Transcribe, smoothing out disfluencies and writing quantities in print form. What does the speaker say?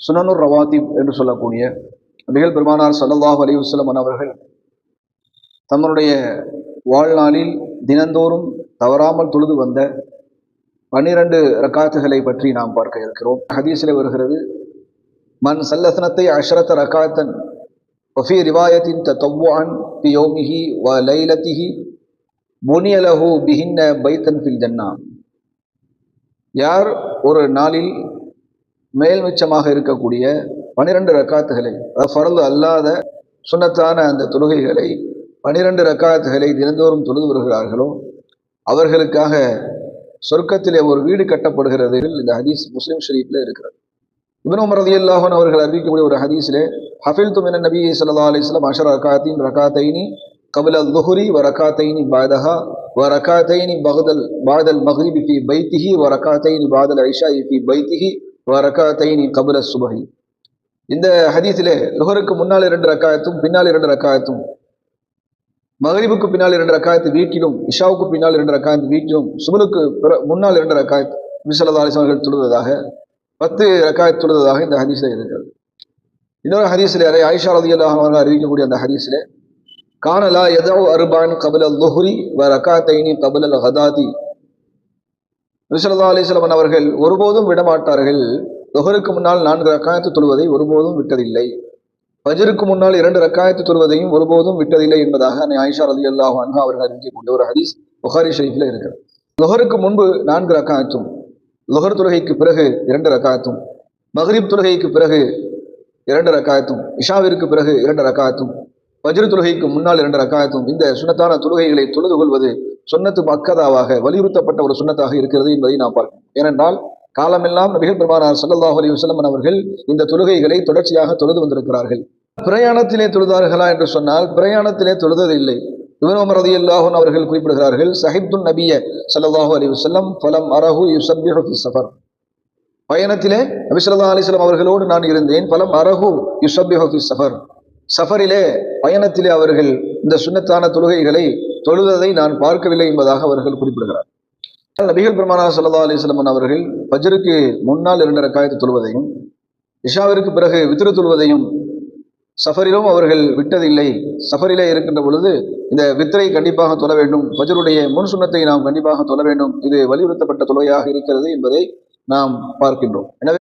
சுனனுர் ரவாத்திப் என்று சொல்லக்கூடிய நபிகள் பெருமானார் ஸல்லல்லாஹு அலைஹி வஸல்லம் அவர்கள் தம்முடைய வாழ்நாளில் தினந்தோறும் தவறாமல் தொழுது வந்த 12 ரக்காத்துகளை பற்றி நாம் பார்க்க இருக்கிறோம். ஹதீஸில் வருகிறது, மன் சல்லத்னத்தை அஷ்ரத ரக்காத்தன் வஃபி ரிவாயத்தின் தத்தவ்வுஅன் ஃபி யௌமிஹி வ லைலத்திஹி புனிய லஹு பிஹின்ன பைத்தன் ஃபில் ஜன்னா. யார் ஒரு நாளில் மேல் மிச்சமாக இருக்கக்கூடிய 12 ரக்காத்துகளை, ஃபர்து அல்லாத சுன்னத்தான அந்த தொழுகைகளை 12 ரக்காத்துகளை தினந்தோறும் தொழுது வருகிறார்களோ அவர்களுக்காக சொர்க்கத்திலே ஒரு வீடு கட்டப்படுகிறது. இந்த ஹதீஸ் முஸ்லிம் ஷரீஃப்ல இருக்கிறது. இப்னு உமர் ரலியல்லாஹு அன்ஹு அவர்கள் அறிவிக்கக்கூடிய ஒரு ஹதீஸிலே, ஹஃபில்து மினன் நபி ஸல்லல்லாஹு அலைஹி வஸல்லம் 10 ரக்காத்தின் ரக்காத்தைனி قبل الظهر وركعتين بعدها وركعتين بعد المغرب في بيته وركعتين بعد العشاء في بيته وركعتين قبل الصبح. இந்த ஹதீஸிலே லுஹருக்கு முன்னால் 2 ரக்காயத்தும் பின்னால் 2 ரக்காயத்தும், மகரிபுக்கு பின்னால் 2 ரக்காயத்து வீட்டிலும், இஷாவுக்கு பின்னால் 2 ரக்காயத்து வீட்டிலும், சுபலுக்கு முன்னால் 2 ரக்காயத் நபி ஸல்லல்லாஹு அலைஹி வஸல்லம் தொழுததாக 10 ரக்காயத் தொழுததாக இந்த ஹதீஸில் இருக்கிறது. இன்னொரு ஹதீஸிலே ஆயிஷா ரலியல்லாஹு அன்ஹா அறிவிக்கக்கூடிய அந்த ஹதீஸிலே, கான லா யதஉ அர்பஅன் قبل الظهر وركعتين قبل الغداة. நபி ஸல்லல்லாஹு அலைஹி வஸல்லம் அவர்கள் ஒருபோதும் விடமாட்டார்கள், லுஹருக்கு முன்னால் 4 ரக்காயத்து தொழுவதை ஒருபோதும் விட்டதில்லை, ஃபஜ்ருக்கு முன்னால் 2 ரக்காயத்து தொழுவதையும் ஒருபோதும் விட்டதில்லை என்பதாக ஆயிஷா ரலியல்லாஹு அன்ஹா அவர்கள் அறிவிக்கக்கூடிய ஒரு ஹதீஸ் புகாரி ஷரீஃபில் இருக்கிறது. லுஹருக்கு முன்பு 4 ரக்காயத்தும், லுஹர் தொழுகைக்கு பிறகு 2 ரக்காயத்தும், மக்ரிப் தொழுகைக்கு பிறகு 2 ரக்காயத்தும், இஷாவிற்கு பிறகு 2 ரக்காயத்தும், ஃபஜ்ர் தொழுகைக்கு முன்னால் 2 ரக்காயத்தும், இந்த சுன்னத்தான தொழுகைகளை தொழுது கொள்வது சுன்னத்து மக்கதாவாக வலியுறுத்தப்பட்ட ஒரு சுன்னத்தாக இருக்கிறது என்பதை நாம் பார்க்கிறோம். ஏனென்றால் காலமெல்லாம் நபிகள் பெருமானார் ஸல்லல்லாஹு அலைஹி வஸல்லம் அவர்கள் இந்த தொழுகைகளை தொடர்ச்சியாக தொழுது வந்திருக்கிறார்கள். பிரயாணத்திலே தொழுதார்களா என்று சொன்னால் பிரயாணத்திலே தொழுததில்லை. இப்னு உமர் ரலியல்லாஹு அன்ஹு அவர்கள் குறிப்பிடுகிறார்கள், ஸஹிப்துன் நபிய ஸல்லல்லாஹு அலைஹி வஸல்லம் ஃபலம் அரஹு யுஸப்பிஹு ஃபி ஸஃபர். பயணத்திலே நபி ஸல்லல்லாஹு அலைஹி வஸல்லம் அவர்களோடு நான் இருந்தேன். ஃபலம் அரஹு யுஸப்பிஹு ஃபி ஸஃபர். சஃபரிலே பயணத்திலே அவர்கள் இந்த சுன்னத்தான தொழுகைகளை தொழுததை நான் பார்க்கவில்லை என்பதாக அவர்கள் குறிப்பிடுகிறார். நபிகள் பெருமானார் ஸல்லல்லாஹு அலைஹி வஸல்லம் அவர்கள் ஃபஜ்ருக்கு முன்னால் 2 ரக்காயத்து தொழுவதையும் இஷாவிற்கு பிறகு வித்ர் தொழுவதையும் சஃபரிலும் அவர்கள் விட்டதில்லை. சஃபரிலே இருக்கின்ற பொழுது இந்த வித்ரை கண்டிப்பாக தொழ வேண்டும், ஃபஜ்ருடைய முன் சுன்னத்தை நாம் கண்டிப்பாக தொழ வேண்டும், இது வலியுறுத்தப்பட்ட தொழுகையாக இருக்கிறது என்பதை நாம் பார்க்கின்றோம். எனவே